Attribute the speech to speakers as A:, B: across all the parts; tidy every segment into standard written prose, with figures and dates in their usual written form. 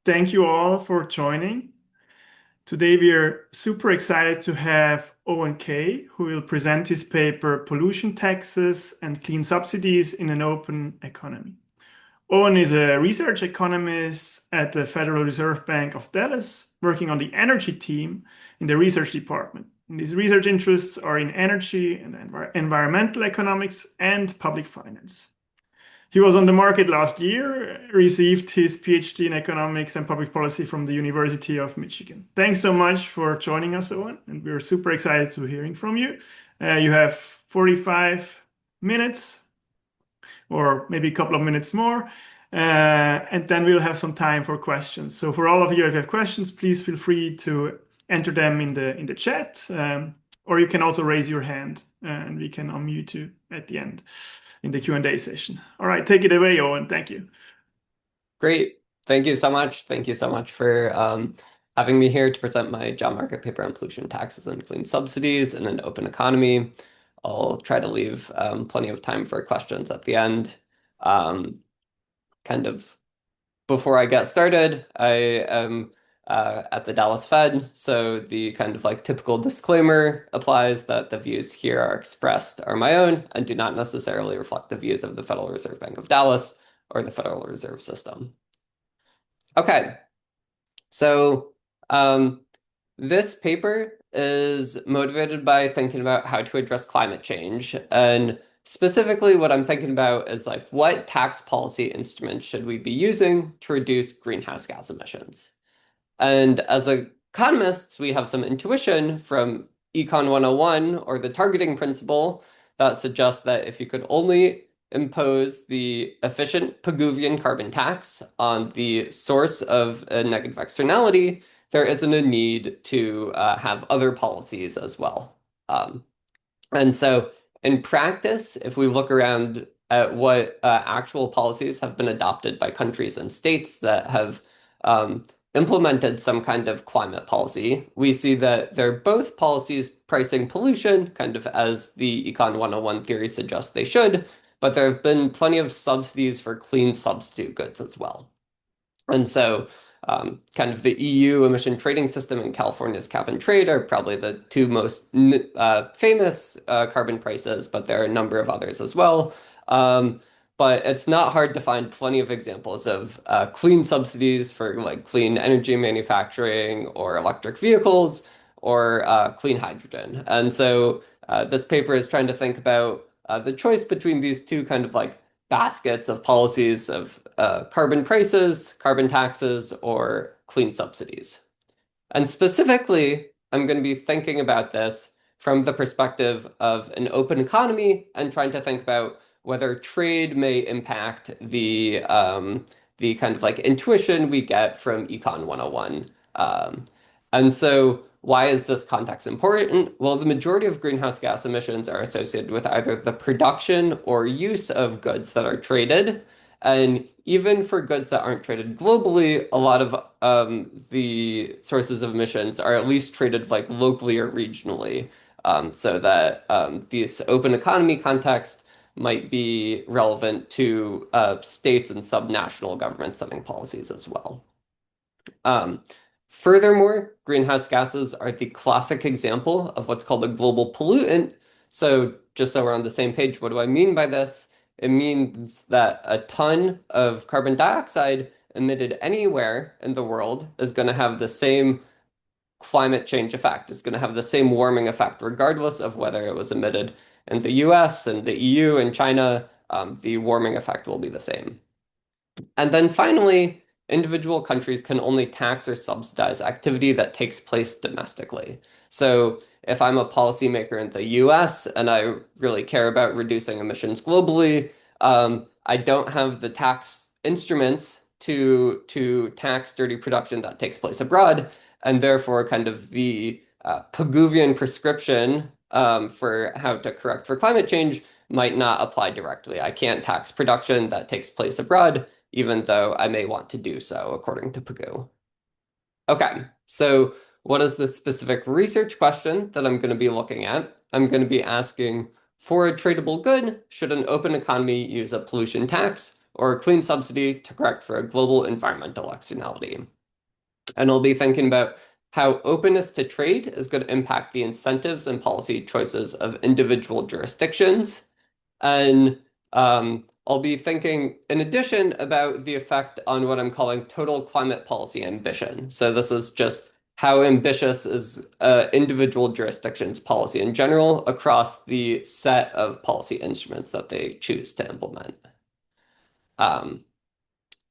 A: Thank you all for joining. Today we are super excited to have Owen Kay, who will present his paper Pollution Taxes and Clean Subsidies in an Open Economy. Owen is a research economist at the Federal Reserve Bank of Dallas, working on the energy team in the research department. And his research interests are in energy and environmental economics and public finance. He was on the market last year, received his PhD in economics and public policy from the University of Michigan. Thanks so much for joining us, Owen, and we're super excited to hearing from you. You have 45 minutes, or maybe a couple of minutes more, and then we'll have some time for questions. So for all of you, if you have questions, please feel free to enter them in the chat, or you can also raise your hand, and we can unmute you at the end in the Q&A session. All right, take it away, Owen. Thank you.
B: Great. Thank you so much. Thank you so much for having me here to present my job market paper on pollution taxes and clean subsidies in an open economy. I'll try to leave plenty of time for questions at the end. Kind of before I get started, I am at the Dallas Fed, so the kind of like typical disclaimer applies that the views here are expressed are my own and do not necessarily reflect the views of the Federal Reserve Bank of Dallas or the Federal Reserve System. Okay, so this paper is motivated by thinking about how to address climate change. And specifically, what I'm thinking about is like what tax policy instruments should we be using to reduce greenhouse gas emissions? And as economists, we have some intuition from Econ 101 or the targeting principle that suggests that if you could only impose the efficient Pigouvian carbon tax on the source of a negative externality, there isn't a need to have other policies as well. And so in practice, if we look around at what actual policies have been adopted by countries and states that have implemented some kind of climate policy, we see that they're both policies pricing pollution, kind of as the Econ 101 theory suggests they should, but there have been plenty of subsidies for clean substitute goods as well. And so kind of the EU emission trading system and California's cap and trade are probably the two most famous carbon prices, but there are a number of others as well. But it's not hard to find plenty of examples of clean subsidies for like clean energy manufacturing or electric vehicles or clean hydrogen. And so this paper is trying to think about the choice between these two kind of like baskets of policies of carbon prices, carbon taxes, or clean subsidies. And specifically, I'm going to be thinking about this from the perspective of an open economy and trying to think about whether trade may impact the kind of like intuition we get from Econ 101. And so why is this context important? Well, the majority of greenhouse gas emissions are associated with either the production or use of goods that are traded. And even for goods that aren't traded globally, a lot of the sources of emissions are at least traded like locally or regionally. So that this open economy context might be relevant to states and subnational governments setting policies as well. Furthermore, greenhouse gases are the classic example of what's called a global pollutant. So just so we're on the same page, what do I mean by this? It means that a ton of carbon dioxide emitted anywhere in the world is going to have the same climate change effect. It's going to have the same warming effect, regardless of whether it was emitted in the US and the EU and China. The warming effect will be the same. And then finally, individual countries can only tax or subsidize activity that takes place domestically. So if I'm a policymaker in the US and I really care about reducing emissions globally, I don't have the tax instruments to tax dirty production that takes place abroad, and therefore kind of the Pigouvian prescription for how to correct for climate change might not apply directly. I can't tax production that takes place abroad, even though I may want to do so, according to Pigou. Okay, so what is the specific research question that I'm going to be looking at? I'm going to be asking, for a tradable good, should an open economy use a pollution tax or a clean subsidy to correct for a global environmental externality? And I'll be thinking about how openness to trade is going to impact the incentives and policy choices of individual jurisdictions. And I'll be thinking, in addition, about the effect on what I'm calling total climate policy ambition. So this is just how ambitious is individual jurisdictions' policy in general across the set of policy instruments that they choose to implement. Um,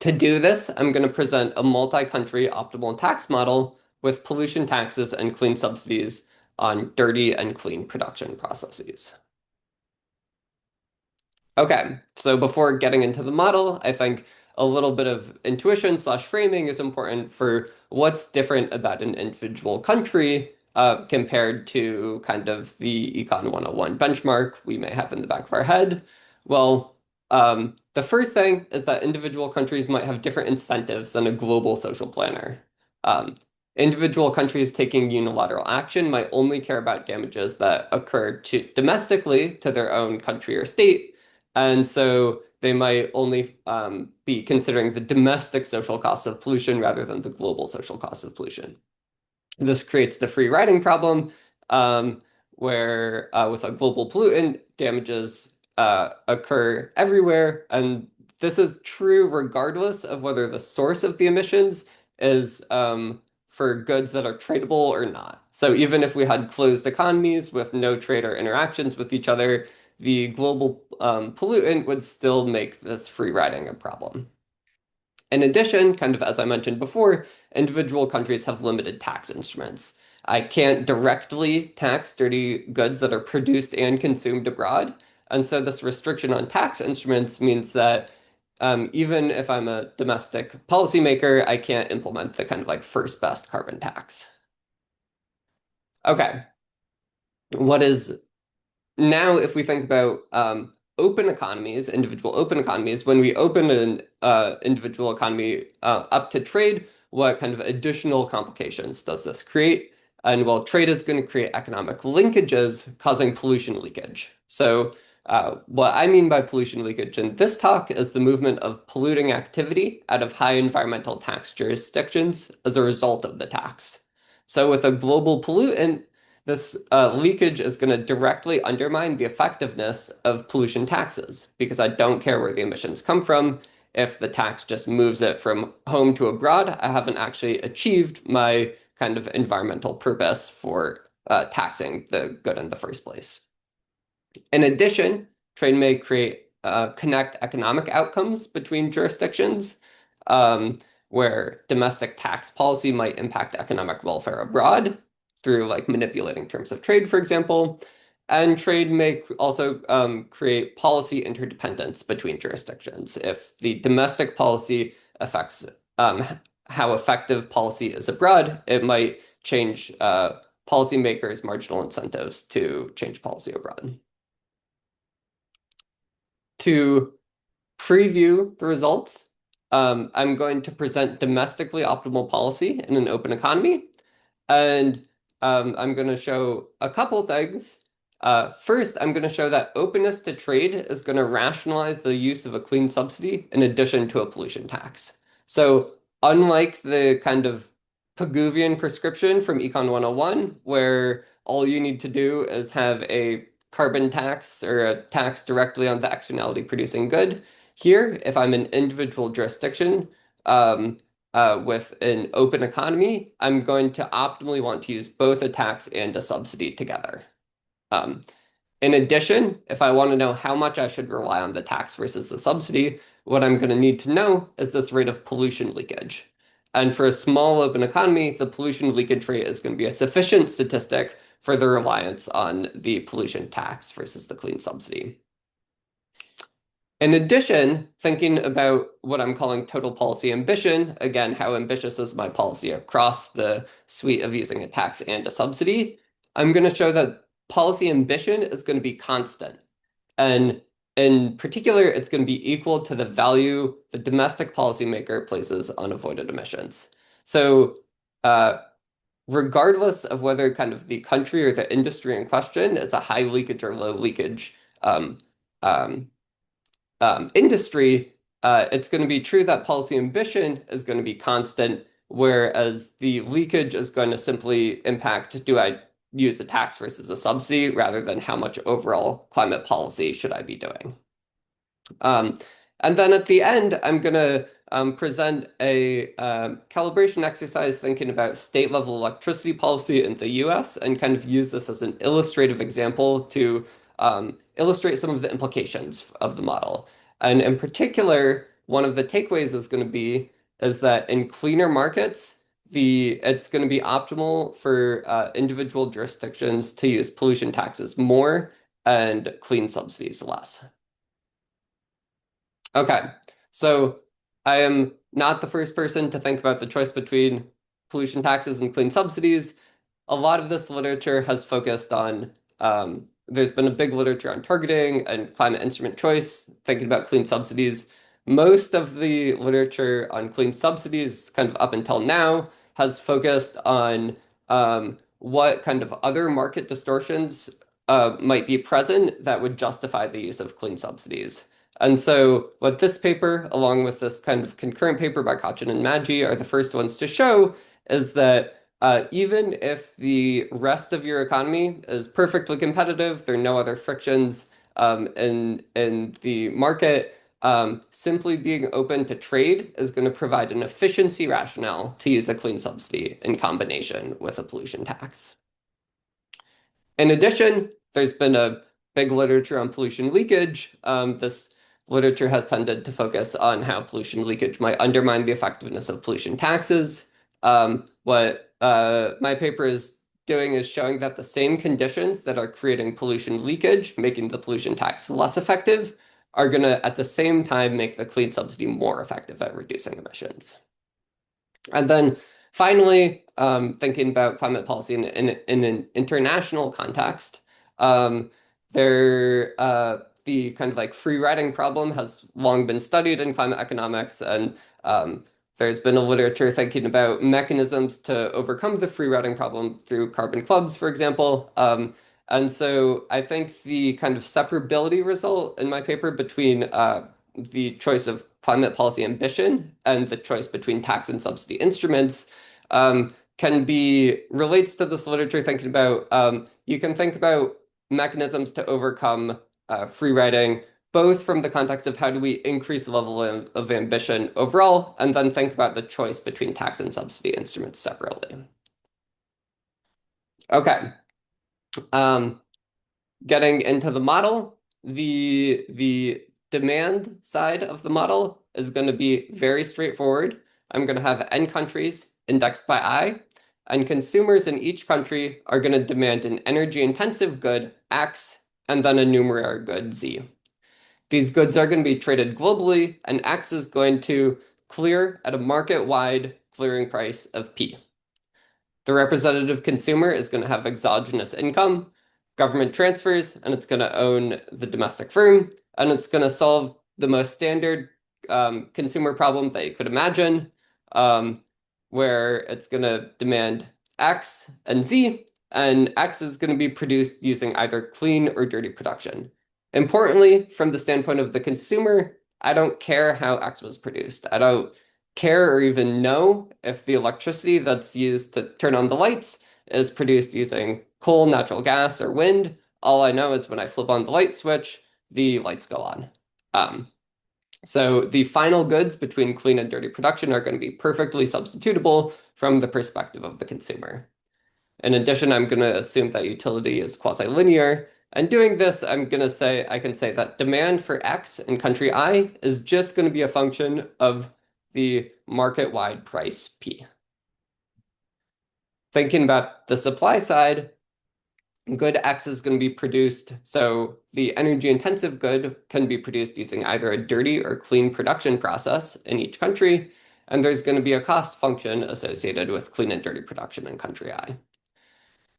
B: to do this, I'm going to present a multi-country optimal tax model with pollution taxes and clean subsidies on dirty and clean production processes. Okay, so before getting into the model, I think a little bit of intuition slash framing is important for what's different about an individual country compared to kind of the Econ 101 benchmark we may have in the back of our head. Well, the first thing is that individual countries might have different incentives than a global social planner. Um, Individual countries taking unilateral action might only care about damages that occur domestically to their own country or state, and so they might only be considering the domestic social costs of pollution rather than the global social costs of pollution. This creates the free riding problem, um, where with a global pollutant, damages occur everywhere. And this is true regardless of whether the source of the emissions is for goods that are tradable or not. So even if we had closed economies with no trade or interactions with each other, the global pollutant would still make this free riding a problem. In addition, kind of as I mentioned before, individual countries have limited tax instruments. I can't directly tax dirty goods that are produced and consumed abroad. And so this restriction on tax instruments means that even if I'm a domestic policymaker, I can't implement the kind of like first best carbon tax. Okay, what is now, if we think about open economies, individual open economies, when we open an individual economy up to trade, what kind of additional complications does this create? And well, trade is going to create economic linkages causing pollution leakage. So what I mean by pollution leakage in this talk is the movement of polluting activity out of high environmental tax jurisdictions as a result of the tax. So with a global pollutant, this leakage is going to directly undermine the effectiveness of pollution taxes because I don't care where the emissions come from. If the tax just moves it from home to abroad, I haven't actually achieved my kind of environmental purpose for taxing the good in the first place. In addition, trade may create connect economic outcomes between jurisdictions, where domestic tax policy might impact economic welfare abroad through like manipulating terms of trade, for example. And trade may also create policy interdependence between jurisdictions. If the domestic policy affects um, how effective policy is abroad, it might change policymakers' marginal incentives to change policy abroad. To preview the results, I'm going to present domestically optimal policy in an open economy. And I'm going to show a couple things. First, I'm going to show that openness to trade is going to rationalize the use of a clean subsidy in addition to a pollution tax. So unlike the kind of Pigouvian prescription from Econ 101, where all you need to do is have a carbon tax or a tax directly on the externality producing good, here, if I'm an individual jurisdiction, with an open economy, I'm going to optimally want to use both a tax and a subsidy together. Um, in addition, if I want to know how much I should rely on the tax versus the subsidy, what I'm going to need to know is this rate of pollution leakage. And for a small open economy, the pollution leakage rate is going to be a sufficient statistic for the reliance on the pollution tax versus the clean subsidy. In addition, thinking about what I'm calling total policy ambition, again, how ambitious is my policy across the suite of using a tax and a subsidy, I'm going to show that policy ambition is going to be constant. And in particular, it's going to be equal to the value the domestic policymaker places on avoided emissions. So, regardless of whether kind of the country or the industry in question is a high leakage or low leakage um, um, industry, it's going to be true that policy ambition is going to be constant whereas the leakage is going to simply impact, do I use a tax versus a subsidy rather than how much overall climate policy should I be doing? Um, and then at the end, I'm going to present a calibration exercise thinking about state level electricity policy in the US and kind of use this as an illustrative example to illustrate some of the implications of the model. And in particular, one of the takeaways is going to be is that in cleaner markets, it's going to be optimal for individual jurisdictions to use pollution taxes more and clean subsidies less. Okay, so I am not the first person to think about the choice between pollution taxes and clean subsidies. A lot of this literature has focused on, there's been a big literature on targeting and climate instrument choice, thinking about clean subsidies. Most of the literature on clean subsidies, kind of up until now, has focused on what kind of other market distortions might be present that would justify the use of clean subsidies. And so what this paper, along with this kind of concurrent paper by Kachin and Maggi, are the first ones to show is that even if the rest of your economy is perfectly competitive, there are no other frictions in the market, simply being open to trade is going to provide an efficiency rationale to use a clean subsidy in combination with a pollution tax. In addition, there's been a big literature on pollution leakage. This literature has tended to focus on how pollution leakage might undermine the effectiveness of pollution taxes. What my paper is doing is showing that the same conditions that are creating pollution leakage, making the pollution tax less effective, are going to at the same time make the clean subsidy more effective at reducing emissions. And then finally, thinking about climate policy in an international context, um, the kind of like free riding problem has long been studied in climate economics, and there's been a literature thinking about mechanisms to overcome the free riding problem through carbon clubs, for example. And so I think the kind of separability result in my paper between the choice of climate policy ambition and the choice between tax and subsidy instruments can be relates to this literature thinking about you can think about mechanisms to overcome free riding both from the context of how do we increase the level of ambition overall, and then think about the choice between tax and subsidy instruments separately. Okay. Um, Getting into the model, the demand side of the model is going to be very straightforward. I'm going to have n countries indexed by I, and consumers in each country are going to demand an energy intensive good X and then a numeraire good Z. These goods are going to be traded globally, and X is going to clear at a market-wide clearing price of P. The representative consumer is going to have exogenous income, government transfers, and it's going to own the domestic firm, and it's going to solve the most standard consumer problem that you could imagine, where it's going to demand X and Z, and X is going to be produced using either clean or dirty production. Importantly, from the standpoint of the consumer, I don't care how X was produced. I don't care or even know if the electricity that's used to turn on the lights is produced using coal, natural gas, or wind. All I know is when I flip on the light switch, the lights go on. So the final goods between clean and dirty production are going to be perfectly substitutable from the perspective of the consumer. In addition, I'm going to assume that utility is quasi-linear. And doing this, I can say that demand for X in country I is just going to be a function of the market-wide price P. Thinking about the supply side, good X is going to be produced. So the energy intensive good can be produced using either a dirty or clean production process in each country. And there's going to be a cost function associated with clean and dirty production in country I.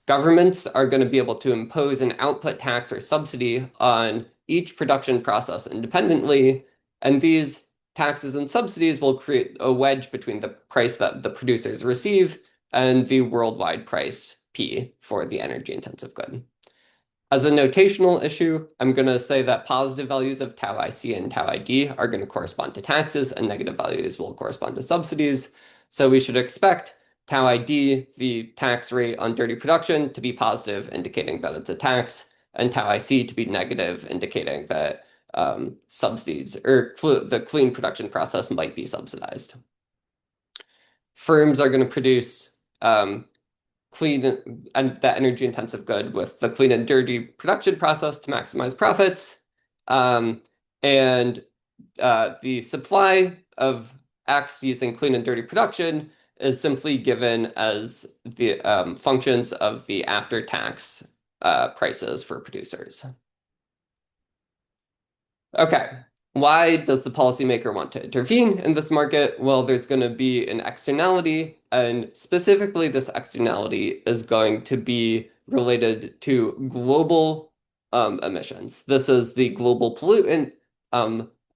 B: Governments are going to be able to impose an output tax or subsidy on each production process independently, and these taxes and subsidies will create a wedge between the price that the producers receive and the worldwide price P for the energy intensive good. As a notational issue, I'm going to say that positive values of tau IC and tau ID are going to correspond to taxes, and negative values will correspond to subsidies. So we should expect tau ID, the tax rate on dirty production, to be positive, indicating that it's a tax, and tau IC to be negative, indicating that subsidies or the clean production process might be subsidized. Firms are going to produce clean and that energy intensive good with the clean and dirty production process to maximize profits. And the supply of X using clean and dirty production is simply given as the functions of the after tax prices for producers. Okay. Why does the policymaker want to intervene in this market? Well, there's going to be an externality, and specifically, this externality is going to be related to global emissions. This is the global pollutant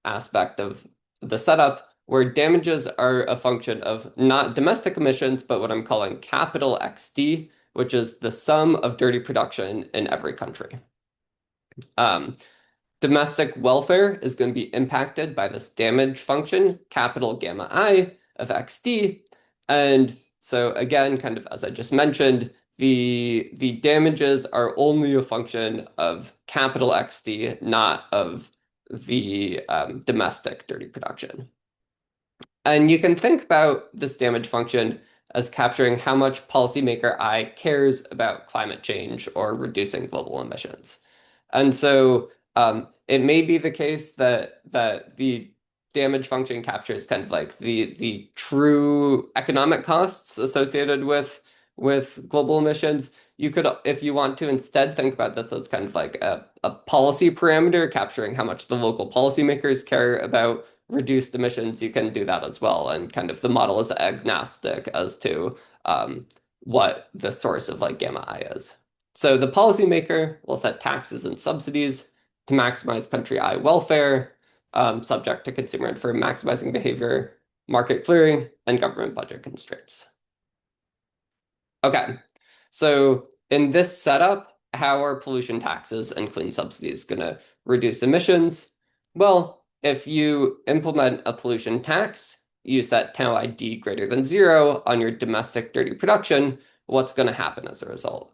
B: aspect of the setup, where damages are a function of not domestic emissions, but what I'm calling capital XD, which is the sum of dirty production in every country. Domestic welfare is going to be impacted by this damage function, capital gamma I of XD. And so again, kind of as I just mentioned, the damages are only a function of capital XD, not of the domestic dirty production. And you can think about this damage function as capturing how much policymaker I cares about climate change or reducing global emissions. And so it may be the case that the damage function captures kind of like the true economic costs associated with global emissions. You could, if you want to instead think about this as kind of like a policy parameter capturing how much the local policymakers care about reduced emissions, you can do that as well. And kind of the model is agnostic as to what the source of like gamma I is. So the policymaker will set taxes and subsidies to maximize country I welfare, subject to consumer and firm maximizing behavior, market clearing, and government budget constraints. Okay, so in this setup, how are pollution taxes and clean subsidies going to reduce emissions? Well, if you implement a pollution tax, you set tau ID greater than 0 on your domestic dirty production, what's going to happen as a result?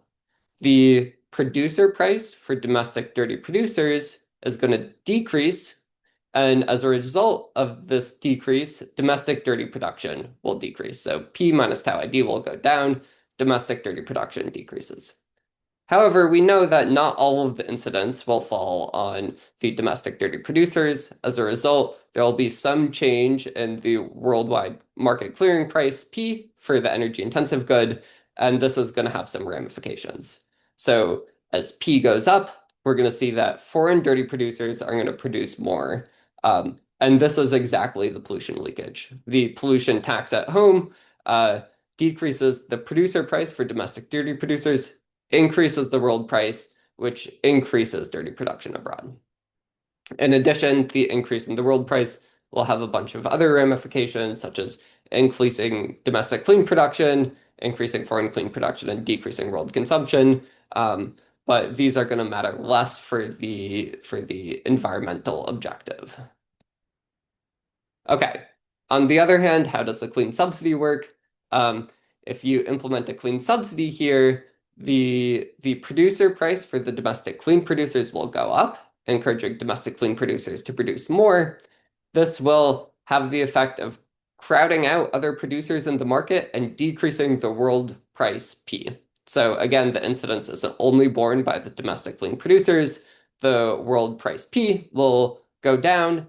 B: The producer price for domestic dirty producers is going to decrease. And as a result of this decrease, domestic dirty production will decrease. So P minus tau ID will go down, domestic dirty production decreases. However, we know that not all of the incidents will fall on the domestic dirty producers. As a result, there will be some change in the worldwide market clearing price, P, for the energy intensive good, and this is going to have some ramifications. So as P goes up, we're going to see that foreign dirty producers are going to produce more. And this is exactly the pollution leakage. The pollution tax at home decreases the producer price for domestic dirty producers, increases the world price, which increases dirty production abroad. In addition, the increase in the world price will have a bunch of other ramifications, such as increasing domestic clean production, increasing foreign clean production, and decreasing world consumption. But these are going to matter less for the environmental objective. Okay. On the other hand, how does the clean subsidy work? If you implement a clean subsidy here, the producer price for the domestic clean producers will go up, encouraging domestic clean producers to produce more. This will have the effect of crowding out other producers in the market and decreasing the world price P. So again, the incidence isn't only borne by the domestic clean producers. The world price P will go down,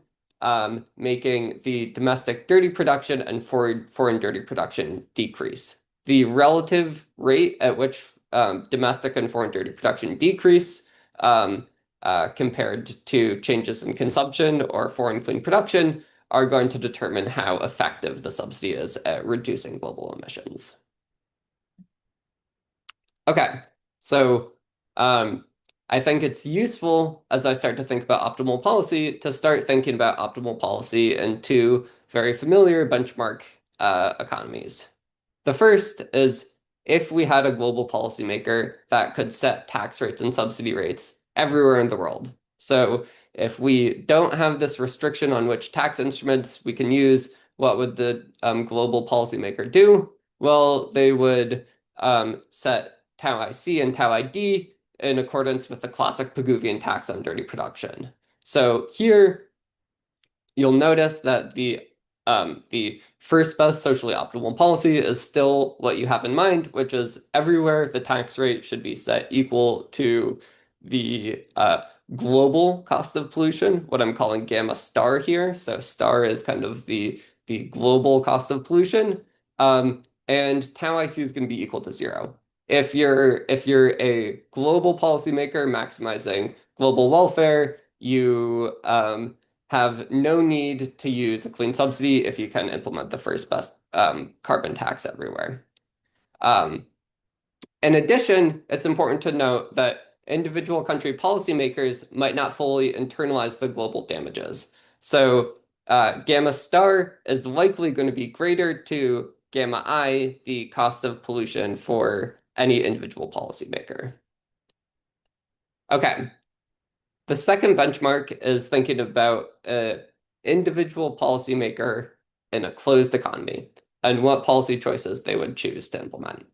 B: making the domestic dirty production and foreign dirty production decrease. The relative rate at which domestic and foreign dirty production decrease compared to changes in consumption or foreign clean production are going to determine how effective the subsidy is at reducing global emissions. Okay, so I think it's useful as I start to think about optimal policy to start thinking about optimal policy in two very familiar benchmark economies. The first is if we had a global policymaker that could set tax rates and subsidy rates everywhere in the world. So if we don't have this restriction on which tax instruments we can use, what would the global policymaker do? Well, they would set tau IC and tau ID in accordance with the classic Pigouvian tax on dirty production. So here you'll notice that the first best socially optimal policy is still what you have in mind, which is everywhere the tax rate should be set equal to the global cost of pollution, what I'm calling gamma star here. So star is kind of the global cost of pollution. And tau IC is going to be equal to zero. If you're a global policymaker maximizing global welfare, you have no need to use a clean subsidy if you can implement the first best carbon tax everywhere. Um, in addition, it's important to note that individual country policymakers might not fully internalize the global damages. So gamma star is likely going to be greater to gamma I, the cost of pollution for any individual policymaker. Okay, the second benchmark is thinking about an individual policymaker in a closed economy and what policy choices they would choose to implement.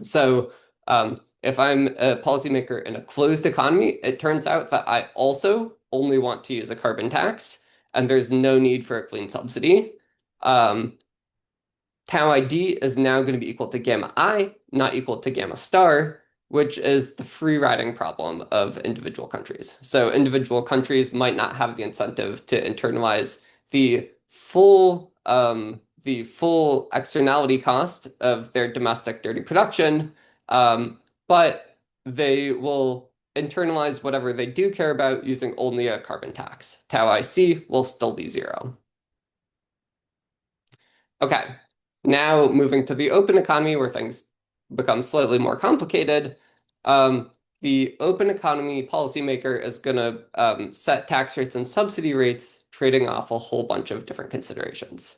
B: So, if I'm a policymaker in a closed economy, it turns out that I also only want to use a carbon tax, and there's no need for a clean subsidy. Um, tau ID is now going to be equal to gamma I, not equal to gamma star, which is the free riding problem of individual countries. So individual countries might not have the incentive to internalize the full externality cost of their domestic dirty production, but they will internalize whatever they do care about using only a carbon tax. Tau IC will still be zero. Okay, now moving to the open economy where things become slightly more complicated. Um, the open economy policymaker is going to set tax rates and subsidy rates, trading off a whole bunch of different considerations.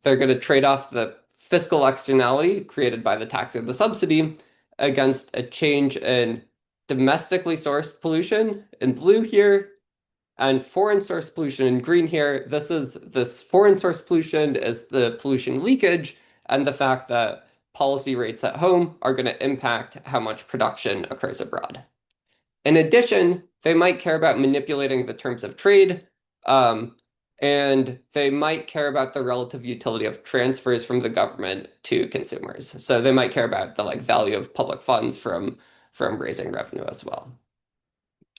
B: They're going to trade off the fiscal externality created by the tax or the subsidy against a change in domestically sourced pollution in blue here and foreign source pollution in green here. This foreign source pollution is the pollution leakage and the fact that policy rates at home are going to impact how much production occurs abroad. In addition, they might care about manipulating the terms of trade, and they might care about the relative utility of transfers from the government to consumers. So they might care about the value of public funds from raising revenue as well.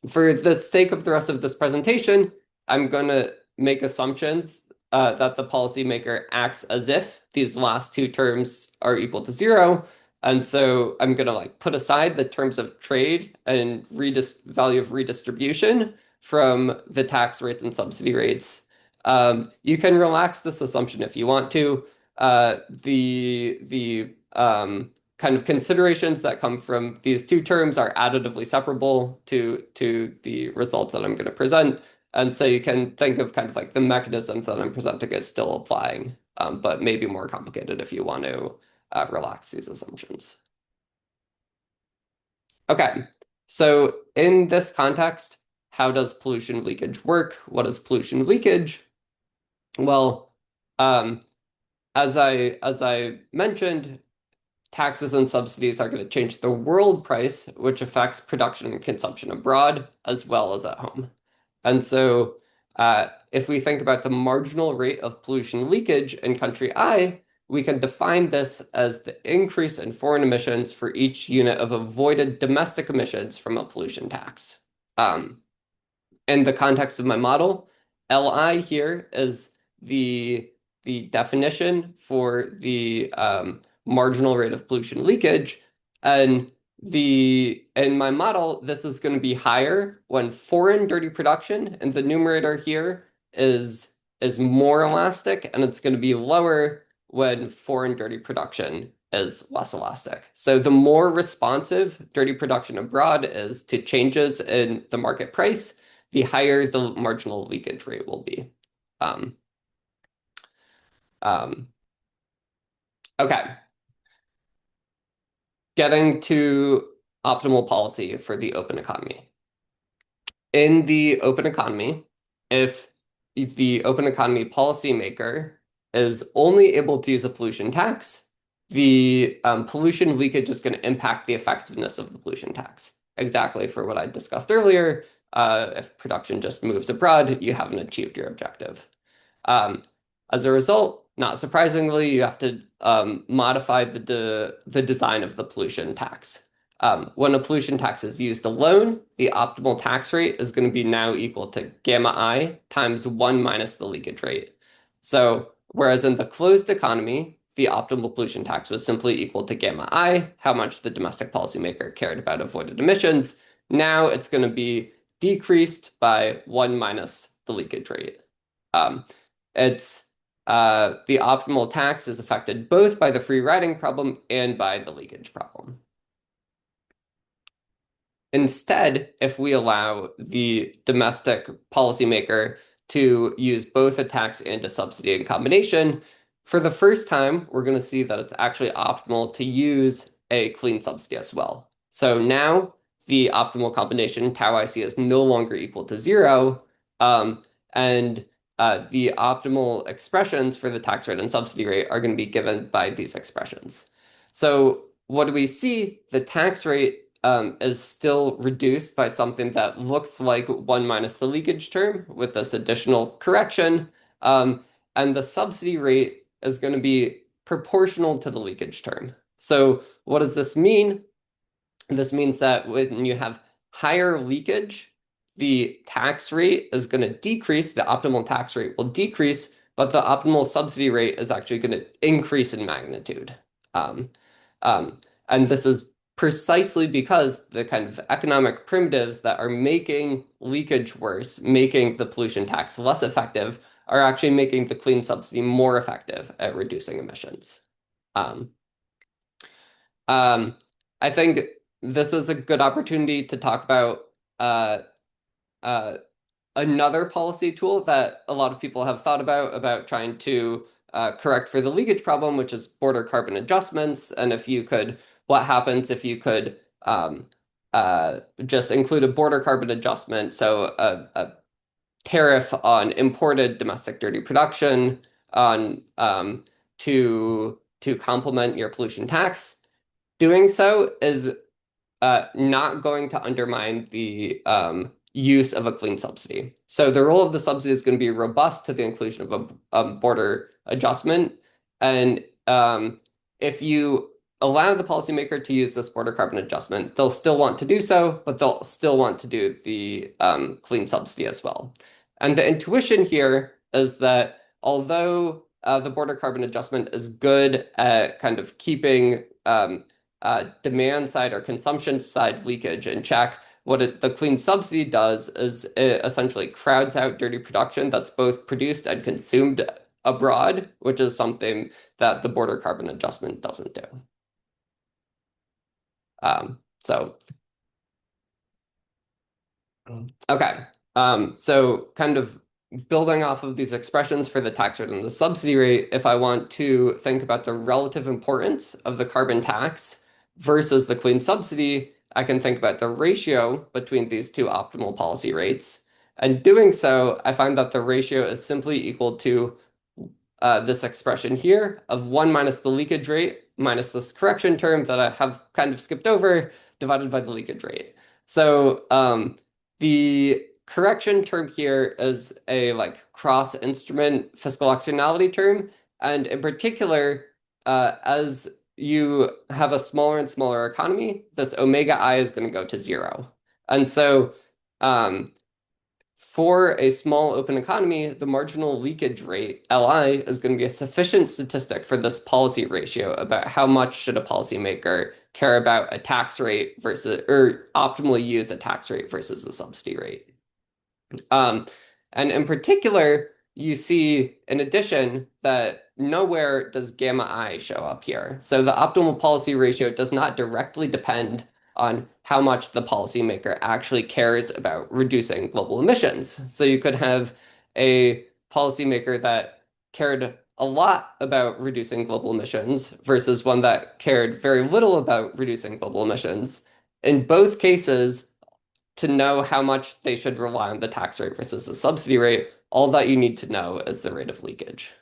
B: For the sake of the rest of this presentation, I'm going to make assumptions that the policymaker acts as if these last two terms are equal to zero. And so I'm going to put aside the terms of trade and value of redistribution from the tax rates and subsidy rates. You can relax this assumption if you want to. The kind of considerations that come from these two terms are additively separable to the results that I'm going to present. And so you can think of kind of the mechanisms that I'm presenting as still applying, but maybe more complicated if you want to relax these assumptions. Okay, so in this context, how does pollution leakage work? What is pollution leakage? Well, as I mentioned, taxes and subsidies are going to change the world price, which affects production and consumption abroad as well as at home. And so if we think about the marginal rate of pollution leakage in country I, we can define this as the increase in foreign emissions for each unit of avoided domestic emissions from a pollution tax. In the context of my model, Li here is the definition for the marginal rate of pollution leakage. And in my model, this is going to be higher when foreign dirty production, and the numerator here is more elastic, and it's going to be lower when foreign dirty production is less elastic. So the more responsive dirty production abroad is to changes in the market price, the higher the marginal leakage rate will be. Um, um, okay. Getting to optimal policy for the open economy. In the open economy, if the open economy policymaker is only able to use a pollution tax, the pollution leakage is going to impact the effectiveness of the pollution tax. Exactly for what I discussed earlier. If production just moves abroad, you haven't achieved your objective. Um, as a result, not surprisingly, you have to modify the design of the pollution tax. When a pollution tax is used alone, the optimal tax rate is going to be now equal to gamma I times 1 minus the leakage rate. So, whereas in the closed economy, the optimal pollution tax was simply equal to gamma I, how much the domestic policymaker cared about avoided emissions, now it's going to be decreased by 1 minus the leakage rate. Um, it's the optimal tax is affected both by the free riding problem and by the leakage problem. Instead, if we allow the domestic policymaker to use both a tax and a subsidy in combination, for the first time, we're going to see that it's actually optimal to use a clean subsidy as well. So now the optimal combination, tau IC, is no longer equal to zero, and the optimal expressions for the tax rate and subsidy rate are going to be given by these expressions. So what do we see? The tax rate is still reduced by something that looks like 1 minus the leakage term with this additional correction. And the subsidy rate is going to be proportional to the leakage term. So what does this mean? This means that when you have higher leakage, the tax rate is going to decrease, the optimal tax rate will decrease, but the optimal subsidy rate is actually going to increase in magnitude. Um, and this is precisely because the kind of economic primitives that are making leakage worse, making the pollution tax less effective, are actually making the clean subsidy more effective at reducing emissions. Um, um, I think this is a good opportunity to talk about uh, uh, another policy tool that a lot of people have thought about trying to correct for the leakage problem, which is border carbon adjustments. And if you could, what happens if you could just include a border carbon adjustment, so a tariff on imported domestic dirty production on to complement your pollution tax. Doing so is not going to undermine the use of a clean subsidy. So the role of the subsidy is going to be robust to the inclusion of a border adjustment. And if you allow the policymaker to use this border carbon adjustment, they'll still want to do so, but they'll still want to do the clean subsidy as well. And the intuition here is that although the border carbon adjustment is good at kind of keeping demand side or consumption side leakage in check, what the clean subsidy does is it essentially crowds out dirty production that's both produced and consumed abroad, which is something that the border carbon adjustment doesn't do. So okay. So kind of building off of these expressions for the tax rate and the subsidy rate, if I want to think about the relative importance of the carbon tax versus the clean subsidy, I can think about the ratio between these two optimal policy rates. And doing so, I find that the ratio is simply equal to this expression here of 1 minus the leakage rate minus this correction term that I have kind of skipped over divided by the leakage rate. So the correction term here is a like cross instrument fiscal externality term. And in particular, as you have a smaller and smaller economy, this omega I is going to go to zero. And so for a small open economy, the marginal leakage rate, LI, is going to be a sufficient statistic for this policy ratio about how much should a policymaker care about a tax rate versus, or optimally use a tax rate versus a subsidy rate. And in particular, you see, in addition, that nowhere does gamma I show up here. So the optimal policy ratio does not directly depend on how much the policymaker actually cares about reducing global emissions. So you could have a policymaker that cared a lot about reducing global emissions versus one that cared very little about reducing global emissions. In both cases, to know how much they should rely on the tax rate versus the subsidy rate, all that you need to know is the rate of leakage.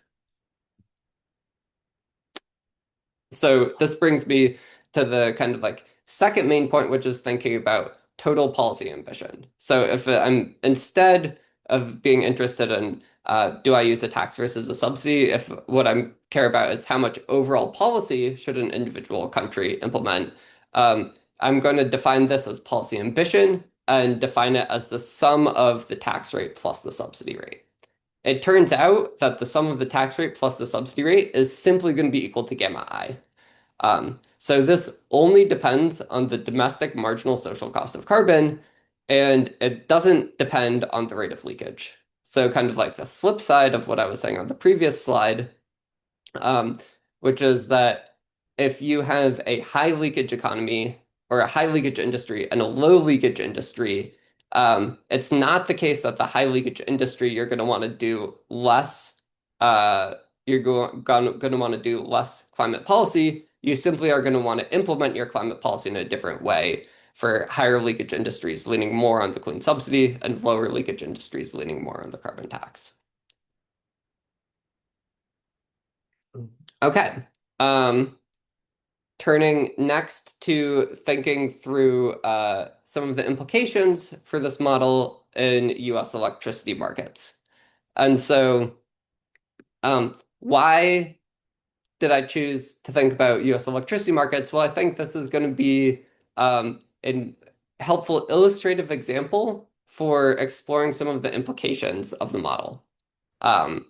B: So this brings me to the kind of like second main point, which is thinking about total policy ambition. So if I'm instead of being interested in do I use a tax versus a subsidy, if what I care about is how much overall policy should an individual country implement, I'm going to define this as policy ambition and define it as the sum of the tax rate plus the subsidy rate. It turns out that the sum of the tax rate plus the subsidy rate is simply going to be equal to gamma I. So this only depends on the domestic marginal social cost of carbon, and it doesn't depend on the rate of leakage. So kind of like the flip side of what I was saying on the previous slide, um, which is that if you have a high leakage economy or a high leakage industry and a low leakage industry, it's not the case that the high leakage industry you're going to want to do less. You're going to want to do less climate policy. You simply are going to want to implement your climate policy in a different way for higher leakage industries leaning more on the clean subsidy and lower leakage industries leaning more on the carbon tax. Okay. Um, Turning next to thinking through some of the implications for this model in US electricity markets. And so, why did I choose to think about US electricity markets? Well, I think this is going to be a helpful illustrative example for exploring some of the implications of the model. Um,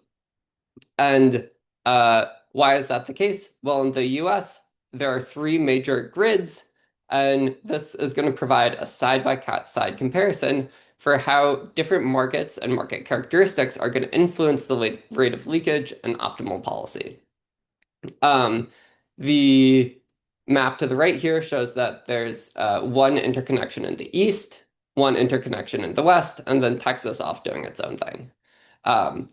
B: and why is that the case? Well, in the US, there are three major grids, and this is going to provide a side-by-side comparison for how different markets and market characteristics are going to influence the rate of leakage and optimal policy. Um, the map to the right here shows that there's one interconnection in the east, one interconnection in the west, and then Texas off doing its own thing. Um,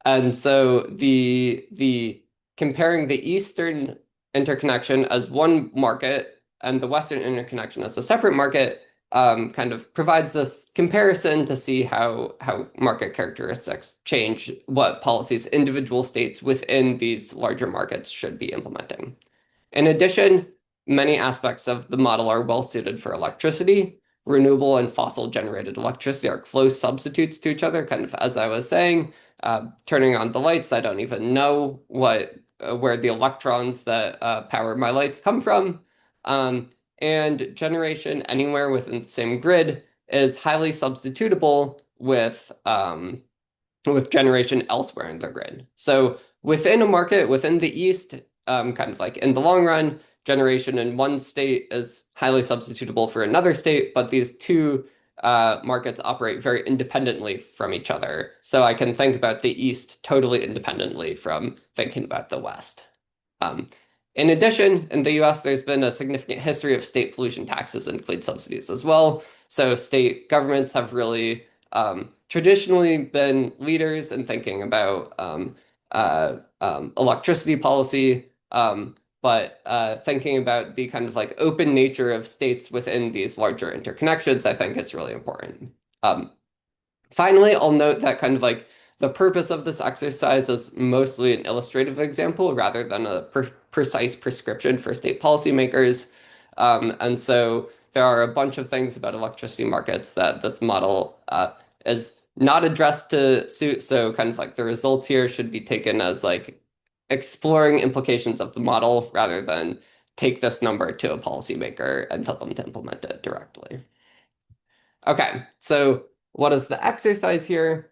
B: and so the comparing the Eastern interconnection as one market and the Western interconnection as a separate market kind of provides this comparison to see how market characteristics change what policies individual states within these larger markets should be implementing. In addition, many aspects of the model are well suited for electricity. Renewable and fossil generated electricity are close substitutes to each other, kind of as I was saying. Turning on the lights, I don't even know where the electrons that power my lights come from. Um, and generation anywhere within the same grid is highly substitutable with generation elsewhere in the grid. So within a market, within the East, kind of like in the long run, generation in one state is highly substitutable for another state, but these two markets operate very independently from each other. So I can think about the East totally independently from thinking about the West. Um, in addition, in the US, there's been a significant history of state pollution taxes and clean subsidies as well. So state governments have really traditionally been leaders in thinking about electricity policy, but thinking about the kind of like open nature of states within these larger interconnections, I think is really important. Um, Finally, I'll note that kind of like the purpose of this exercise is mostly an illustrative example rather than a precise prescription for state policymakers. And so there are a bunch of things about electricity markets that this model is not addressed to suit. So kind of like the results here should be taken as like exploring implications of the model rather than take this number to a policymaker and tell them to implement it directly. Okay, so what is the exercise here?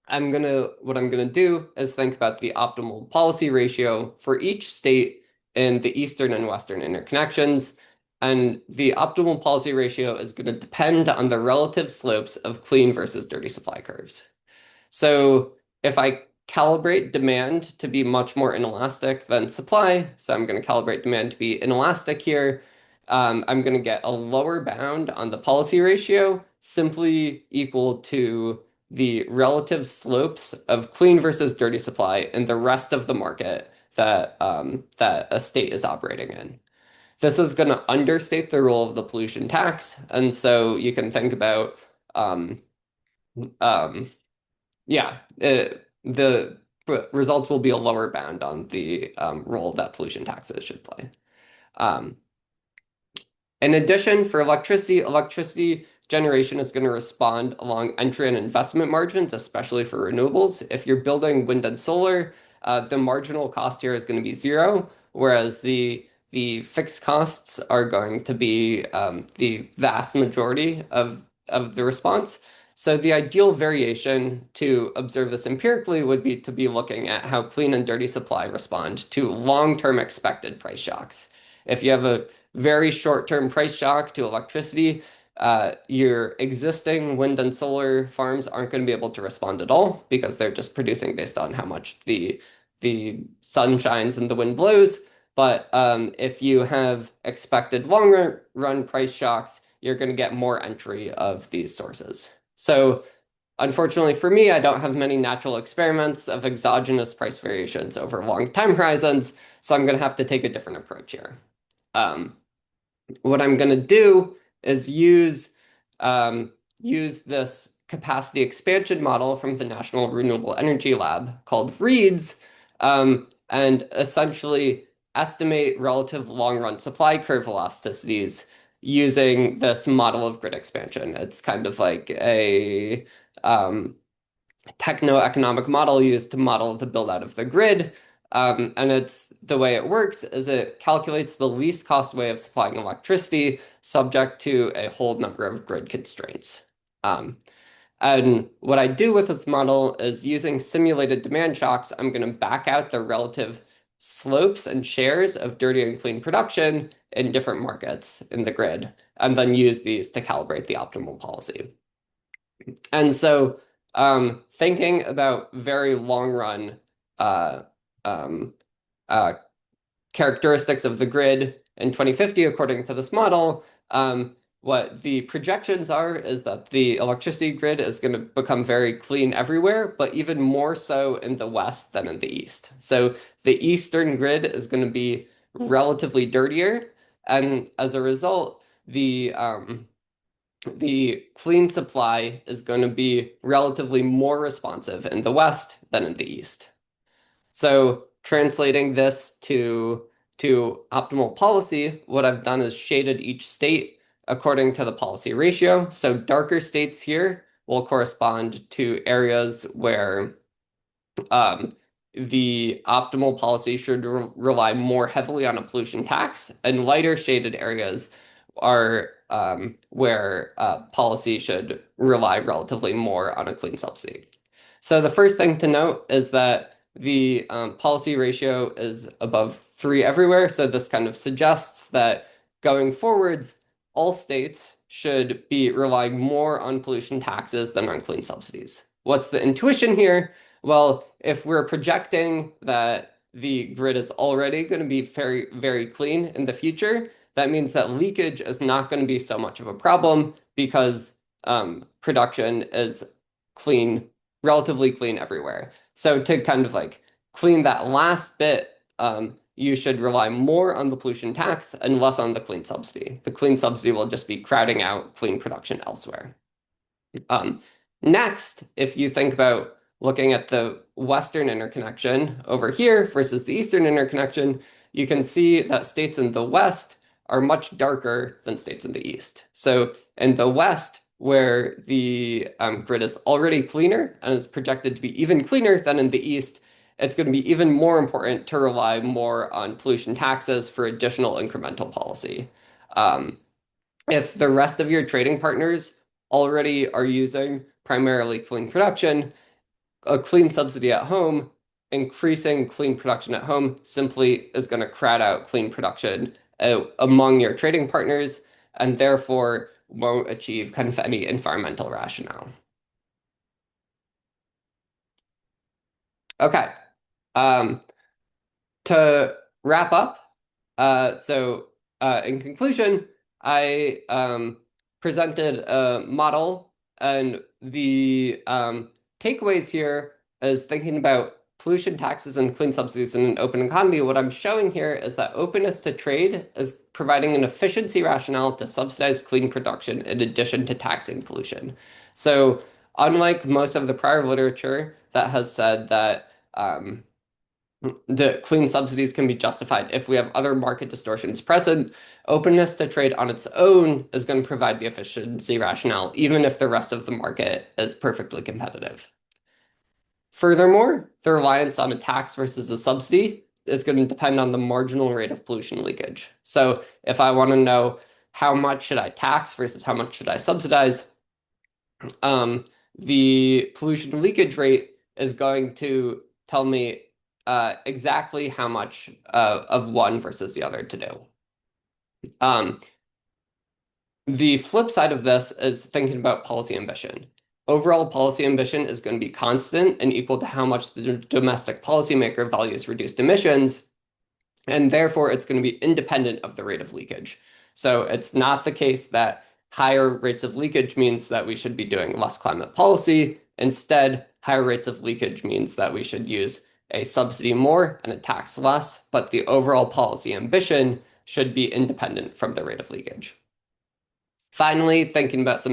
B: What I'm gonna do is think about the optimal policy ratio for each state in the eastern and western interconnections. And the optimal policy ratio is going to depend on the relative slopes of clean versus dirty supply curves. So if I calibrate demand to be much more inelastic than supply, so I'm going to calibrate demand to be inelastic here, I'm going to get a lower bound on the policy ratio simply equal to the relative slopes of clean versus dirty supply in the rest of the market that a state is operating in. This is going to understate the role of the pollution tax, and so you can think about um, um, yeah, the results will be a lower bound on the role that pollution taxes should play. Um, in addition, for electricity generation is going to respond along entry and investment margins, especially for renewables. If you're building wind and solar, the marginal cost here is going to be zero, whereas the fixed costs are going to be the vast majority of the response. So the ideal variation to observe this empirically would be to be looking at how clean and dirty supply respond to long-term expected price shocks. If you have a very short-term price shock to electricity, your existing wind and solar farms aren't going to be able to respond at all because they're just producing based on how much the sun shines and the wind blows. But if you have expected long run price shocks, you're going to get more entry of these sources. So unfortunately for me, I don't have many natural experiments of exogenous price variations over long time horizons, so I'm going to have to take a different approach here. Um, what I'm going to do is um, use this capacity expansion model from the National Renewable Energy Lab called REEDS, and essentially estimate relative long-run supply curve elasticities using this model of grid expansion. It's kind of like a techno-economic model used to model the build out of the grid. And it's the way it works is it calculates the least cost way of supplying electricity subject to a whole number of grid constraints. Um, and what I do with this model is using simulated demand shocks, I'm going to back out the relative slopes and shares of dirty and clean production in different markets in the grid, and then use these to calibrate the optimal policy. And so, thinking about very long run uh, um, uh, characteristics of the grid in 2050, according to this model, what the projections are is that the electricity grid is going to become very clean everywhere, but even more so in the West than in the East. So the Eastern grid is going to be relatively dirtier, and as a result, the clean supply is going to be relatively more responsive in the West than in the East. So translating this to optimal policy, what I've done is shaded each state according to the policy ratio. So darker states here will correspond to areas where um, the optimal policy should rely more heavily on a pollution tax, and lighter shaded areas are where policy should rely relatively more on a clean subsidy. So the first thing to note is that the policy ratio is above 3 everywhere. So this kind of suggests that going forwards, all states should be relying more on pollution taxes than on clean subsidies. What's the intuition here? Well, if we're projecting that the grid is already going to be very, very clean in the future, that means that leakage is not going to be so much of a problem because production is clean, relatively clean everywhere. So to kind of like clean that last bit, you should rely more on the pollution tax and less on the clean subsidy. The clean subsidy will just be crowding out clean production elsewhere. Um, Next, if you think about looking at the Western interconnection over here versus the Eastern interconnection, you can see that states in the West are much darker than states in the East. So in the West, where the grid is already cleaner and is projected to be even cleaner than in the East, it's going to be even more important to rely more on pollution taxes for additional incremental policy. Um, if the rest of your trading partners already are using primarily clean production, a clean subsidy at home, increasing clean production at home simply is going to crowd out clean production among your trading partners and therefore won't achieve kind of any environmental rationale. Okay. Um, to wrap up, in conclusion, I presented a model, and the takeaways here is thinking about pollution taxes and clean subsidies in an open economy. What I'm showing here is that openness to trade is providing an efficiency rationale to subsidize clean production in addition to taxing pollution. So, unlike most of the prior literature that has said that um, the clean subsidies can be justified if we have other market distortions present. Openness to trade on its own is going to provide the efficiency rationale, even if the rest of the market is perfectly competitive. Furthermore, the reliance on a tax versus a subsidy is going to depend on the marginal rate of pollution leakage. So if I want to know how much should I tax versus how much should I subsidize, um, the pollution leakage rate is going to tell me exactly how much of one versus the other to do. Um, the flip side of this is thinking about policy ambition. Overall policy ambition is going to be constant and equal to how much the domestic policymaker values reduced emissions, and therefore it's going to be independent of the rate of leakage. So it's not the case that higher rates of leakage means that we should be doing less climate policy. Instead, higher rates of leakage means that we should use a subsidy more and a tax less, but the overall policy ambition should be independent from the rate of leakage. Finally, thinking about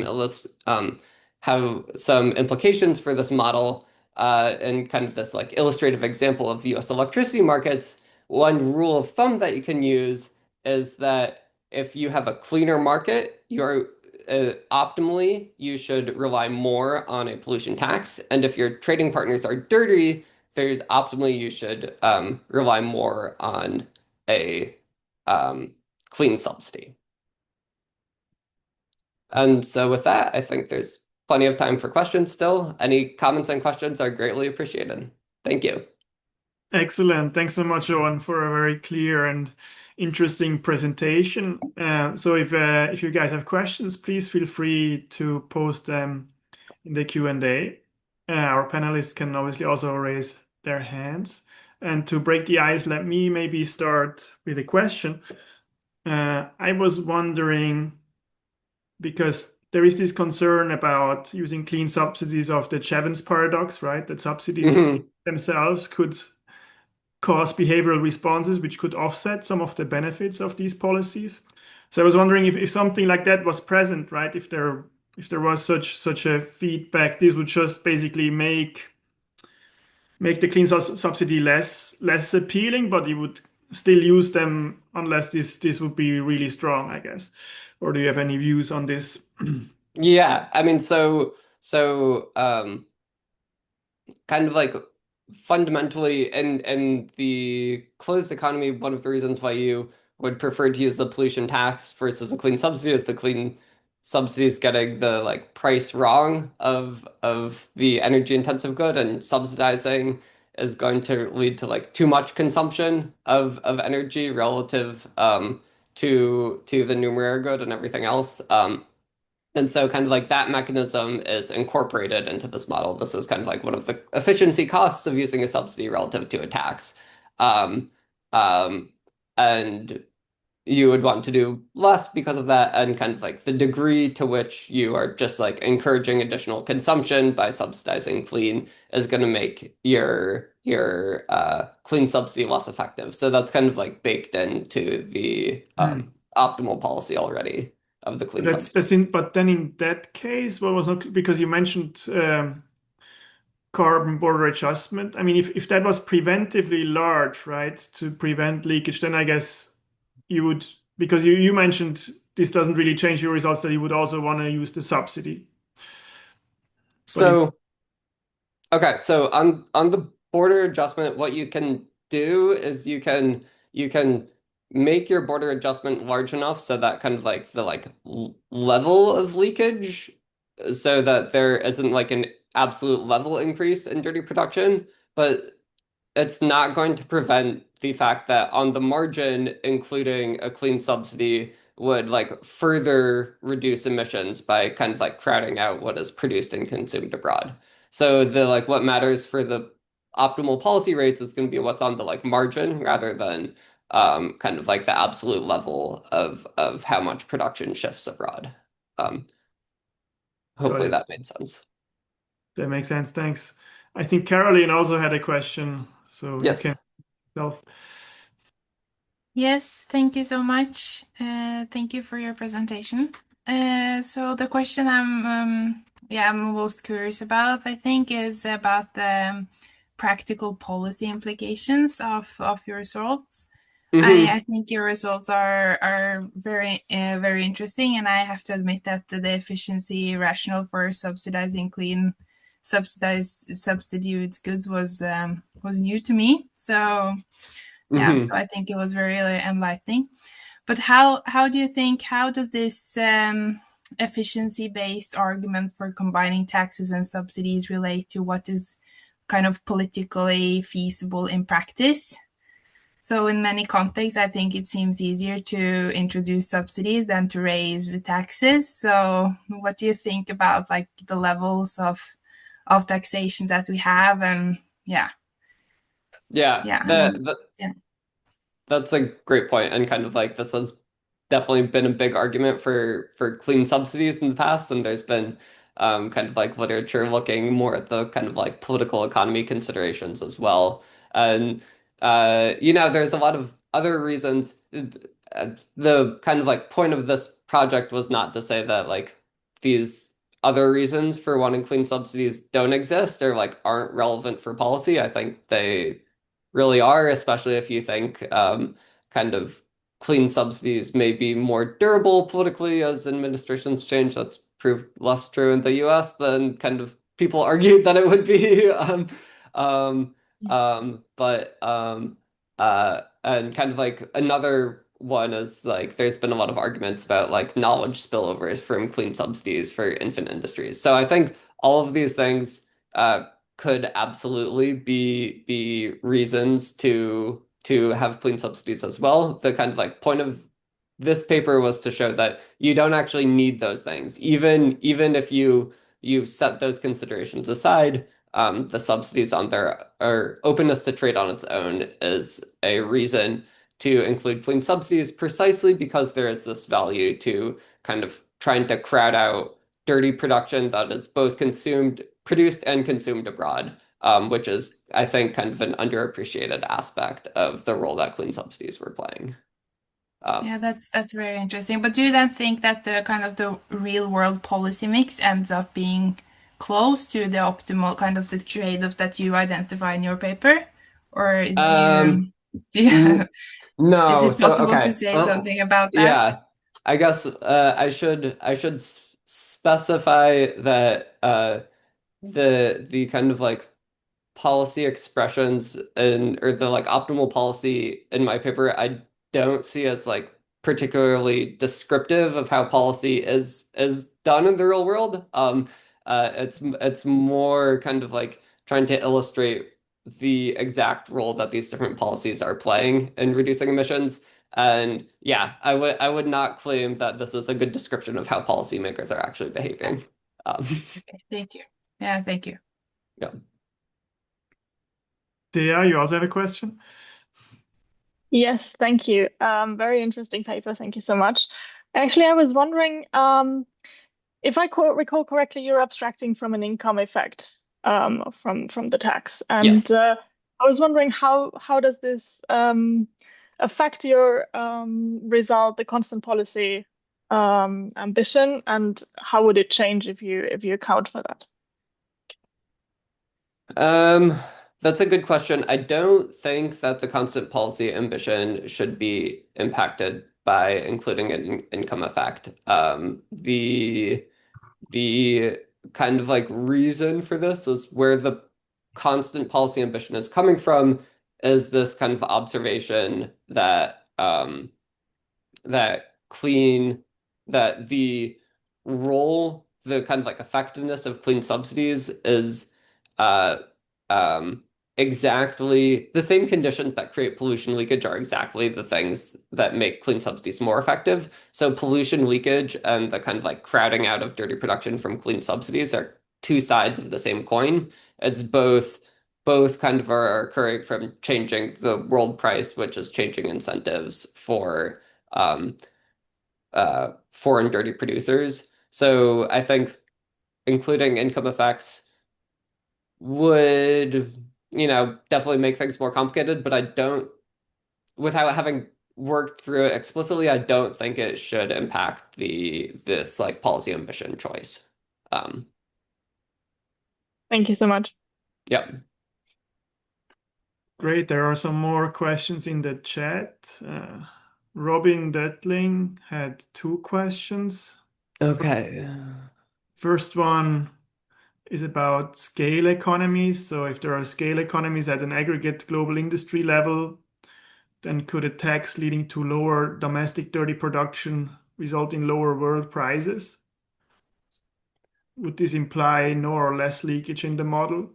B: how some implications for this model and kind of this like illustrative example of U.S. electricity markets, one rule of thumb that you can use is that if you have a cleaner market, you're optimally you should rely more on a pollution tax, and if your trading partners are dirty, there's optimally you should rely more on a um, clean subsidy. And so with that, I think there's plenty of time for questions still. Any comments and questions are greatly appreciated. Thank you.
A: Excellent. Thanks so much, Owen, for a very clear and interesting presentation. So if you guys have questions, please feel free to post them in the Q&A. Our panelists can obviously also raise their hands. And to break the ice, let me maybe start with a question. I was wondering, because there is this concern about using clean subsidies of the Jevons paradox, right? That subsidies
B: Mhm.
A: themselves could cause behavioral responses which could offset some of the benefits of these policies. So I was wondering if something like that was present, right? If there was such a feedback, this would just basically make the clean subsidy less appealing, but you would still use them unless this would be really strong, I guess. Or do you have any views on this?
B: Yeah, I mean, so kind of like fundamentally in the closed economy, one of the reasons why you would prefer to use the pollution tax versus a clean subsidy is the clean subsidy is getting the like price wrong of the energy intensive good, and subsidizing is going to lead to like too much consumption of energy relative to the numeraire good and everything else. And so kind of like that mechanism is incorporated into this model. This is kind of like one of the efficiency costs of using a subsidy relative to a tax. Um, um, and you would want to do less because of that, and kind of like the degree to which you are just like encouraging additional consumption by subsidizing clean is going to make your clean subsidy less effective. So that's kind of like baked into the
A: Hmm.
B: optimal policy already of the clean subsidy.
A: But then in that case, what was not because you mentioned carbon border adjustment. I mean, if that was preventively large, right, to prevent leakage, then I guess you would, because you mentioned this doesn't really change your results, that you would also want to use the subsidy. But in
B: So okay, so on the border adjustment, what you can do is you can make your border adjustment large enough so that kind of like the like level of leakage, so that there isn't like an absolute level increase in dirty production, but it's not going to prevent the fact that on the margin, including a clean subsidy would like further reduce emissions by kind of like crowding out what is produced and consumed abroad. So the like what matters for the optimal policy rates is going to be what's on the like margin rather than kind of like the absolute level of how much production shifts abroad. Um,
A: got
B: hopefully
A: it.
B: that made sense.
A: That makes sense. Thanks. I think Caroline also had a question, so you can
B: Yes.
A: self.
C: Yes, thank you so much. Thank you for your presentation. So the question I'm most curious about, I think, is about the practical policy implications of your results.
B: Hmm.
C: I think your results are very interesting, and I have to admit that the efficiency rationale for subsidizing clean substitute goods was new to me. So yeah, so
B: Hmm.
C: I think it was very enlightening. But how does this efficiency based argument for combining taxes and subsidies relate to what is kind of politically feasible in practice? So in many contexts, I think it seems easier to introduce subsidies than to raise taxes. So what do you think about like the levels of taxation that we have? And yeah,
B: Yeah,
C: yeah, yeah,
B: that's a great point, and kind of like this has definitely been a big argument for clean subsidies in the past, and there's been kind of like literature looking more at the kind of like political economy considerations as well. And there's a lot of other reasons. The kind of like point of this project was not to say that like these other reasons for wanting clean subsidies don't exist or like aren't relevant for policy. I think they really are, especially if you think kind of clean subsidies may be more durable politically as administrations change. That's proved less true in the US than kind of people argued that it would be. Um, and kind of like another one is like there's been a lot of arguments about like knowledge spillovers from clean subsidies for infant industries. So I think all of these things could absolutely be reasons to have clean subsidies as well. The kind of like point of this paper was to show that you don't actually need those things. Even if you set those considerations aside, the subsidies on their or openness to trade on its own is a reason to include clean subsidies precisely because there is this value to kind of trying to crowd out dirty production that is both produced and consumed abroad, which is, I think, kind of an underappreciated aspect of the role that clean subsidies were playing. Um,
C: yeah. That's very interesting. But do you then think that the kind of the real world policy mix ends up being close to the optimal kind of the trade-off that you identify in your paper, or
B: um,
C: do you
B: n
C: is
B: no,
C: it
B: so
C: possible to
B: okay.
C: say something about that?
B: Yeah, I guess I should specify that the kind of like policy expressions and or the like optimal policy in my paper, I don't see as like particularly descriptive of how policy is done in the real world. It's more kind of like trying to illustrate the exact role that these different policies are playing in reducing emissions. And yeah, I would not claim that this is a good description of how policymakers are actually behaving.
C: Okay, thank you. Yeah, thank you.
B: Yeah.
A: Thea, you also have a question?
D: Yes, thank you. Very interesting paper. Thank you so much. Actually, I was wondering, if I recall correctly, you're abstracting from an income effect from the tax, and
B: Yes.
D: I was wondering how does this affect your result, the constant policy ambition, and how would it change if you account for that?
B: Um, that's a good question. I don't think that the constant policy ambition should be impacted by including an income effect. The kind of like reason for this is where the constant policy ambition is coming from is this kind of observation that clean that the the kind of like effectiveness of clean subsidies is uh um exactly the same conditions that create pollution leakage are exactly the things that make clean subsidies more effective. So pollution leakage and the kind of like crowding out of dirty production from clean subsidies are two sides of the same coin. It's both kind of are occurring from changing the world price, which is changing incentives for um, foreign dirty producers. So I think including income effects would, definitely make things more complicated, but I don't, without having worked through it explicitly, I don't think it should impact this like policy ambition choice. Um,
D: Thank you so much.
B: yeah.
A: Great. There are some more questions in the chat. Robin Detling had two questions.
B: Okay.
A: First one is about scale economies. So if there are scale economies at an aggregate global industry level, then could a tax leading to lower domestic dirty production result in lower world prices? Would this imply no or less leakage in the model?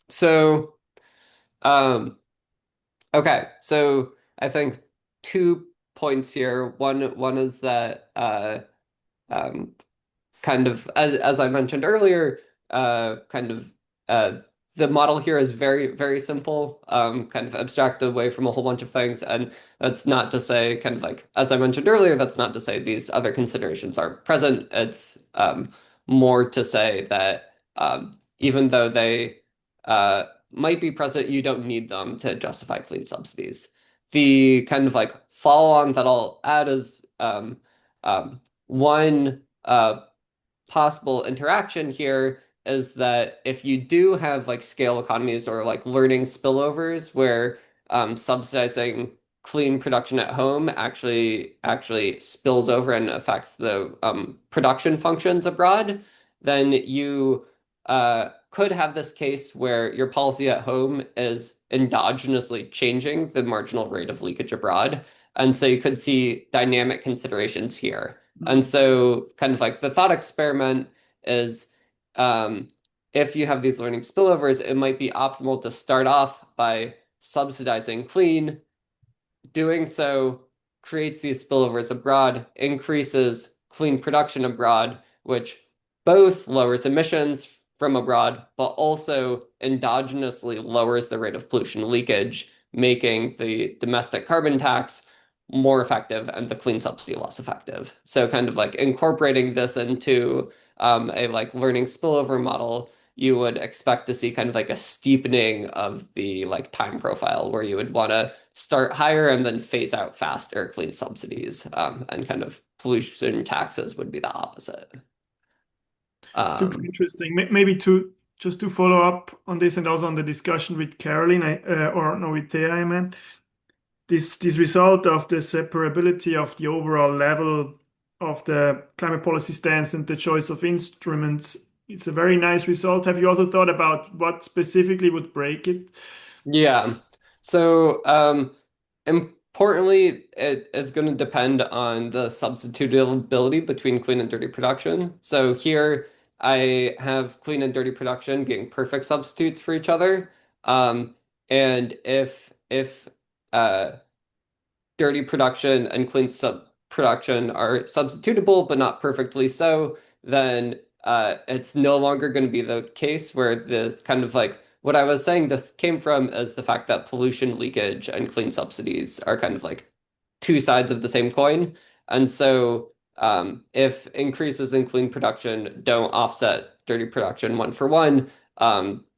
B: So, um, okay. So I think 2 points here. One is that um, kind of as I mentioned earlier, kind of uh, the model here is very simple, kind of abstracted away from a whole bunch of things, and that's not to say, kind of like as I mentioned earlier, that's not to say these other considerations aren't present. It's more to say that even though they might be present, you don't need them to justify clean subsidies. The kind of like follow on that I'll add is one possible interaction here is that if you do have like scale economies or like learning spillovers where subsidizing clean production at home actually spills over and affects the production functions abroad, then you could have this case where your policy at home is endogenously changing the marginal rate of leakage abroad. And so you could see dynamic considerations here. And so, kind of like the thought experiment is um, if you have these learning spillovers, it might be optimal to start off by subsidizing clean. Doing so creates these spillovers abroad, increases clean production abroad, which both lowers emissions from abroad, but also endogenously lowers the rate of pollution leakage, making the domestic carbon tax more effective and the clean subsidy less effective. So kind of like incorporating this into a like learning spillover model, you would expect to see kind of like a steepening of the like time profile where you would want to start higher and then phase out faster clean subsidies, and kind of pollution taxes would be the opposite.
A: Super
B: Um,
A: interesting. Maybe to just to follow up on this and also on the discussion with Caroline, or no, with Thea, I meant this result of the separability of the overall level of the climate policy stance and the choice of instruments. It's a very nice result. Have you also thought about what specifically would break it?
B: Yeah. So, importantly, it is going to depend on the substitutability between clean and dirty production. So here I have clean and dirty production being perfect substitutes for each other. And if uh dirty production and clean sub production are substitutable, but not perfectly so, then it's no longer going to be the case where the kind of like what I was saying this came from is the fact that pollution leakage and clean subsidies are kind of like two sides of the same coin. And so if increases in clean production don't offset dirty production one for one,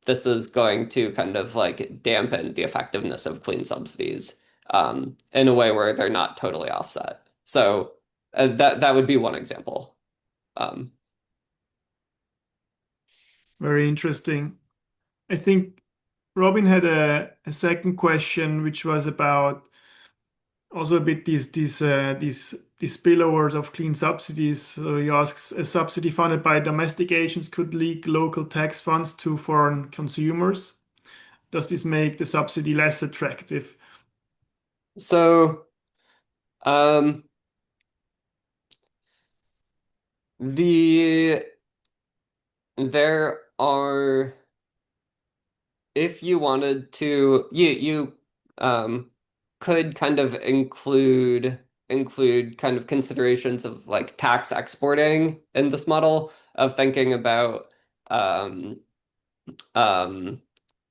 B: this is going to kind of like dampen the effectiveness of clean subsidies in a way where they're not totally offset. So that would be one example. Um,
A: Very interesting. I think Robin had a second question, which was about also a bit these spillovers of clean subsidies. So he asks, a subsidy funded by domestic agents could leak local tax funds to foreign consumers. Does this make the subsidy less attractive?
B: so um, the there are if you wanted to you could kind of include kind of considerations of like tax exporting in this model of thinking about um um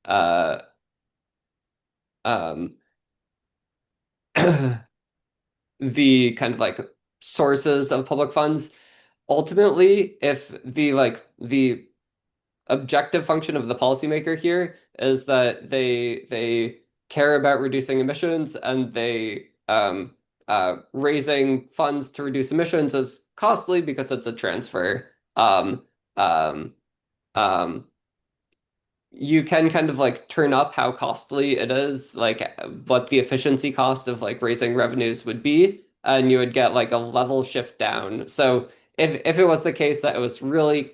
B: uh um the kind of like sources of public funds. Ultimately, if the objective function of the policymaker here is that they care about reducing emissions and they raising funds to reduce emissions is costly because it's a transfer. Um, um, um, you can kind of like turn up how costly it is, like what the efficiency cost of like raising revenues would be, and you would get like a level shift down. So if it was the case that it was really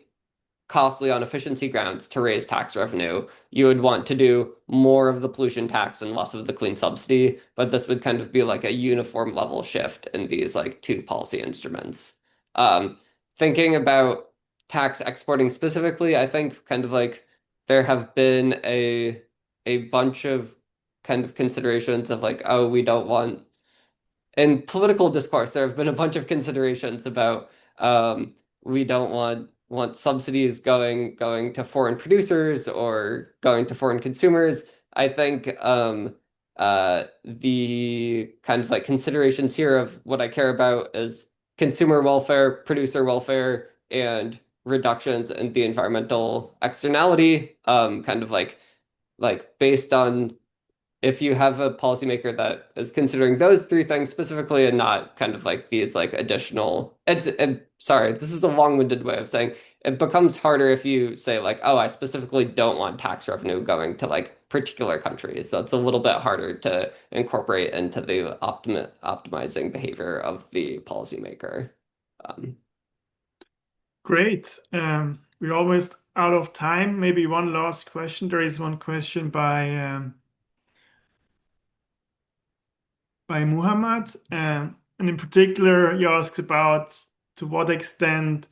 B: costly on efficiency grounds to raise tax revenue, you would want to do more of the pollution tax and less of the clean subsidy. But this would kind of be like a uniform level shift in these like two policy instruments. Um, Thinking about tax exporting specifically, I think kind of like there have been a bunch of kind of considerations of like, oh, we don't want in political discourse, there have been a bunch of considerations about we don't want subsidies going to foreign producers or going to foreign consumers. I think the kind of like considerations here of what I care about is consumer welfare, producer welfare, and reductions in the environmental externality. Kind of like based on if you have a policymaker that is considering those three things specifically and not kind of like these like additional sorry, this is a long-winded way of saying it becomes harder if you say like, oh, I specifically don't want tax revenue going to like particular countries. That's a little bit harder to incorporate into the optimizing behavior of the policymaker. Um,
A: Great. We're almost out of time. Maybe one last question. There is one question by Muhammad, and in particular, he asks about to what extent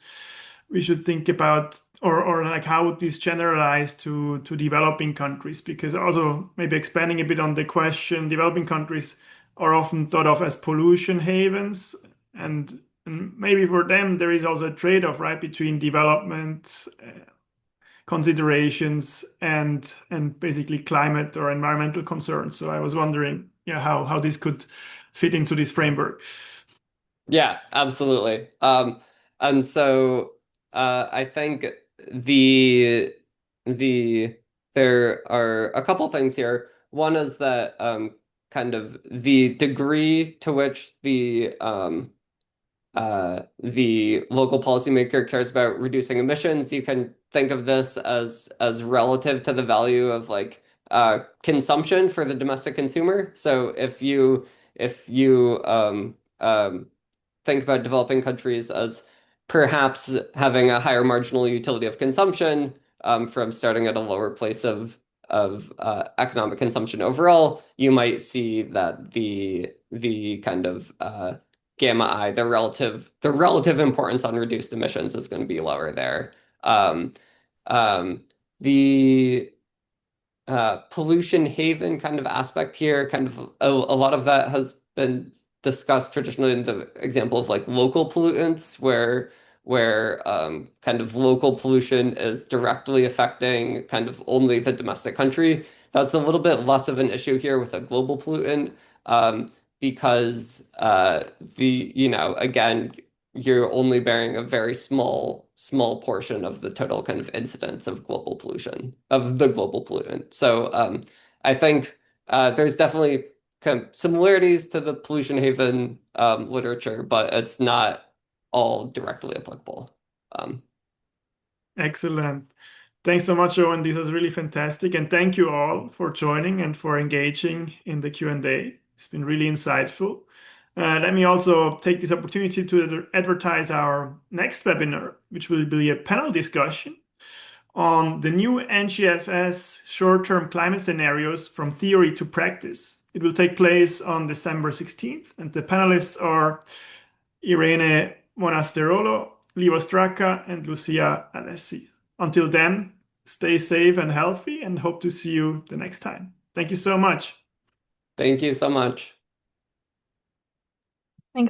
A: we should think about or like how would this generalize to developing countries? Because also maybe expanding a bit on the question, developing countries are often thought of as pollution havens, and maybe for them there is also a trade-off, right, between development considerations and basically climate or environmental concerns. So I was wondering, yeah, how this could fit into this framework.
B: Yeah, absolutely. And so I think the the there are a couple things here. One is that kind of the degree to which the local policymaker cares about reducing emissions. You can think of this as relative to the value of like consumption for the domestic consumer. So if you think about developing countries as perhaps having a higher marginal utility of consumption from starting at a lower place of economic consumption overall, you might see that the kind of gamma I, the relative importance on reduced emissions is going to be lower there. Um, the pollution haven kind of aspect here, kind of a lot of that has been discussed traditionally in the example of like local pollutants, where kind of local pollution is directly affecting kind of only the domestic country. That's a little bit less of an issue here with a global pollutant, because again, you're only bearing a very small portion of the total kind of incidence of global pollution, of the global pollutant. So I think there's definitely kind of similarities to the pollution haven literature, but it's not all directly applicable. Um,
A: Excellent. Thanks so much, Owen. This was really fantastic. And thank you all for joining and for engaging in the Q&A. It's been really insightful. Let me also take this opportunity to advertise our next webinar, which will be a panel discussion on the new NGFS short-term climate scenarios from theory to practice. It will take place on December 16th, and the panelists are Irene Monasterolo, Livo Straka, and Lucia Alessi. Until then, stay safe and healthy, and hope to see you the next time. Thank you so much.
B: Thank you so much.